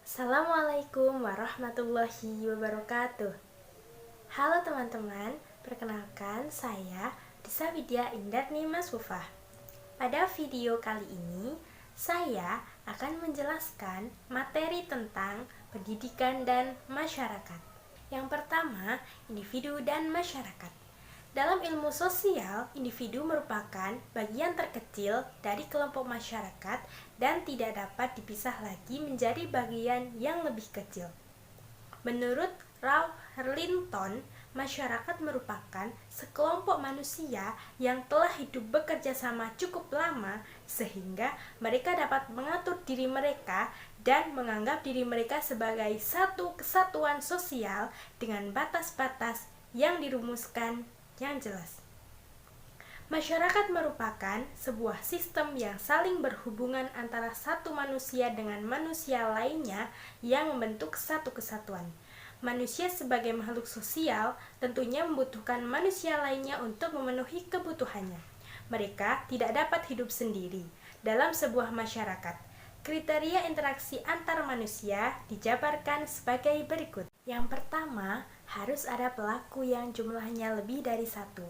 Assalamualaikum warahmatullahi wabarakatuh. Halo teman-teman, perkenalkan saya Disa Widya Indarni Masufah. Pada video kali ini, saya akan menjelaskan materi tentang pendidikan dan masyarakat. Yang pertama, individu dan masyarakat. Dalam ilmu sosial, individu merupakan bagian terkecil dari kelompok masyarakat dan tidak dapat dipisah lagi menjadi bagian yang lebih kecil. Menurut Ralph Herlinton, masyarakat merupakan sekelompok manusia yang telah hidup bekerja sama cukup lama sehingga mereka dapat mengatur diri mereka dan menganggap diri mereka sebagai satu kesatuan sosial dengan batas-batas yang dirumuskan yang jelas. Masyarakat merupakan sebuah sistem yang saling berhubungan antara satu manusia dengan manusia lainnya yang membentuk satu kesatuan. Manusia sebagai makhluk sosial tentunya membutuhkan manusia lainnya untuk memenuhi kebutuhannya. Mereka tidak dapat hidup sendiri dalam sebuah masyarakat. Kriteria interaksi antar manusia dijabarkan sebagai berikut. Yang pertama, harus ada pelaku yang jumlahnya lebih dari satu.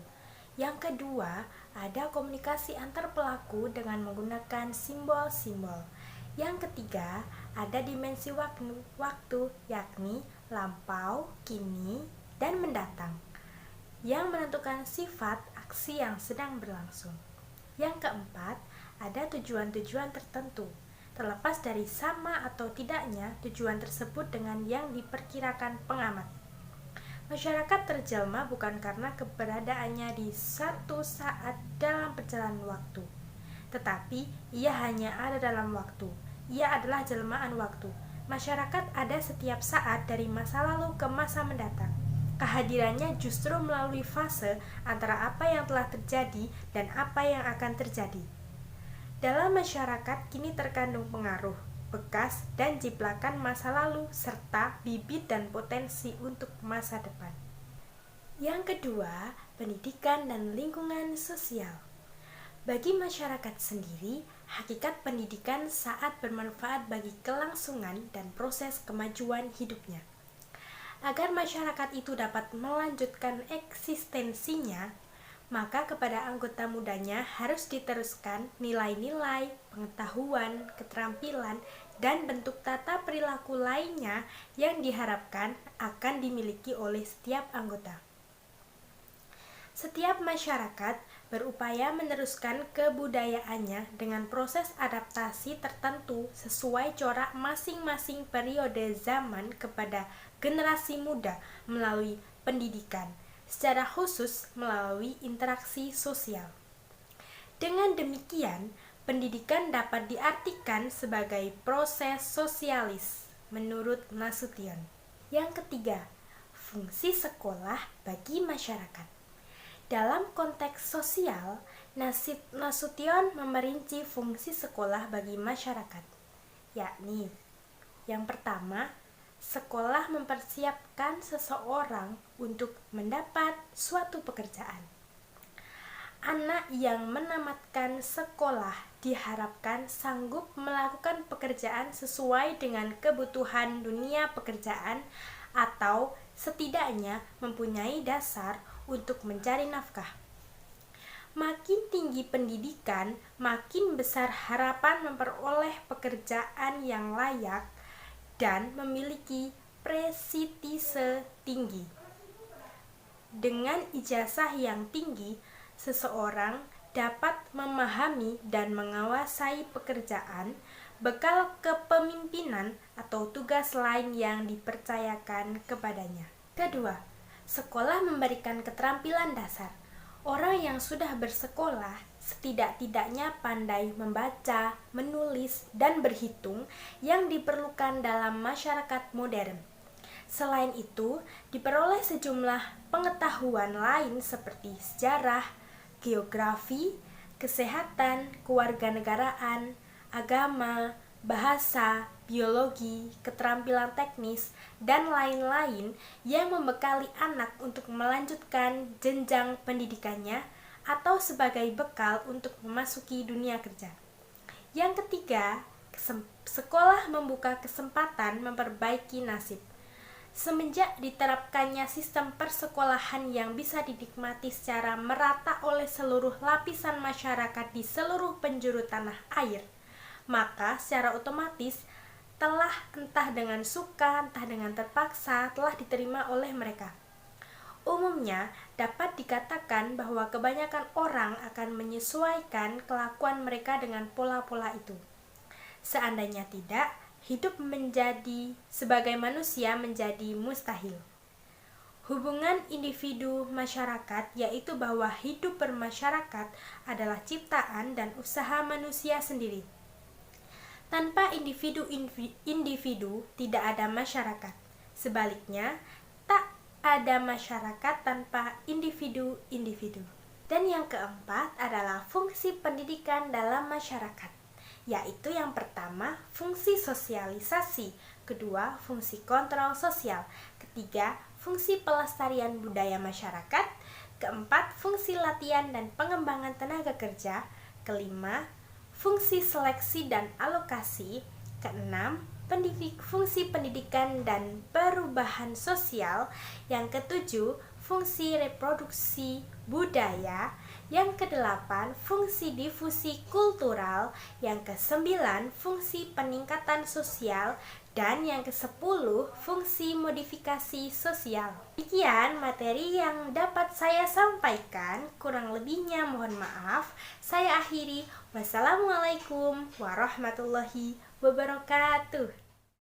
Yang kedua, ada komunikasi antar pelaku dengan menggunakan simbol-simbol. Yang ketiga, ada dimensi waktu, yakni lampau, kini, dan mendatang, yang menentukan sifat aksi yang sedang berlangsung. Yang keempat, ada tujuan-tujuan tertentu, terlepas dari sama atau tidaknya tujuan tersebut dengan yang diperkirakan pengamat. Masyarakat terjelma bukan karena keberadaannya di satu saat dalam perjalanan waktu, tetapi ia hanya ada dalam waktu. Ia adalah jelmaan waktu. Masyarakat ada setiap saat dari masa lalu ke masa mendatang. Kehadirannya justru melalui fase antara apa yang telah terjadi dan apa yang akan terjadi. Dalam masyarakat kini terkandung pengaruh, bekas, dan jiplakan masa lalu serta bibit dan potensi untuk masa depan. Yang kedua, pendidikan dan lingkungan sosial. Bagi masyarakat sendiri, hakikat pendidikan saat bermanfaat bagi kelangsungan dan proses kemajuan hidupnya. Agar masyarakat itu dapat melanjutkan eksistensinya, maka kepada anggota mudanya harus diteruskan nilai-nilai, pengetahuan, keterampilan, dan bentuk tata perilaku lainnya yang diharapkan akan dimiliki oleh setiap anggota. Setiap masyarakat berupaya meneruskan kebudayaannya dengan proses adaptasi tertentu sesuai corak masing-masing periode zaman kepada generasi muda melalui pendidikan, secara khusus melalui interaksi sosial. Dengan demikian, pendidikan dapat diartikan sebagai proses sosialis menurut Nasution. Yang ketiga, fungsi sekolah bagi masyarakat. Dalam konteks sosial, Nasution memerinci fungsi sekolah bagi masyarakat, yakni yang pertama, sekolah mempersiapkan seseorang untuk mendapat suatu pekerjaan. Anak yang menamatkan sekolah diharapkan sanggup melakukan pekerjaan sesuai dengan kebutuhan dunia pekerjaan atau setidaknya mempunyai dasar untuk mencari nafkah. Makin tinggi pendidikan, makin besar harapan memperoleh pekerjaan yang layak dan memiliki prestisise tinggi. Dengan ijazah yang tinggi, seseorang dapat memahami dan menguasai pekerjaan, bekal kepemimpinan atau tugas lain yang dipercayakan kepadanya. Kedua, sekolah memberikan keterampilan dasar. Orang yang sudah bersekolah setidak-tidaknya pandai membaca, menulis, dan berhitung yang diperlukan dalam masyarakat modern. Selain itu, diperoleh sejumlah pengetahuan lain seperti sejarah, geografi, kesehatan, kewarganegaraan, agama, bahasa, biologi, keterampilan teknis, dan lain-lain yang membekali anak untuk melanjutkan jenjang pendidikannya atau sebagai bekal untuk memasuki dunia kerja. Yang ketiga, sekolah membuka kesempatan memperbaiki nasib. Semenjak diterapkannya sistem persekolahan yang bisa dinikmati secara merata oleh seluruh lapisan masyarakat di seluruh penjuru tanah air, maka secara otomatis telah entah dengan suka, entah dengan terpaksa, telah diterima oleh mereka. Umumnya, dapat dikatakan bahwa kebanyakan orang akan menyesuaikan kelakuan mereka dengan pola-pola itu. Seandainya tidak, hidup menjadi sebagai manusia menjadi mustahil. Hubungan individu masyarakat, yaitu bahwa hidup bermasyarakat adalah ciptaan dan usaha manusia sendiri. Tanpa individu tidak ada masyarakat. Sebaliknya, tak ada masyarakat tanpa individu-individu. Dan yang keempat adalah fungsi pendidikan dalam masyarakat, yaitu yang pertama fungsi sosialisasi, kedua fungsi kontrol sosial, ketiga fungsi pelestarian budaya masyarakat, keempat fungsi latihan dan pengembangan tenaga kerja, kelima fungsi seleksi dan alokasi, keenam fungsi pendidikan dan perubahan sosial, yang ketujuh fungsi reproduksi budaya, yang kedelapan fungsi difusi kultural, yang kesembilan fungsi peningkatan sosial, dan yang kesepuluh fungsi modifikasi sosial. Demikian materi yang dapat saya sampaikan, kurang lebihnya mohon maaf. Saya akhiri. Wassalamualaikum warahmatullahi wabarakatuh.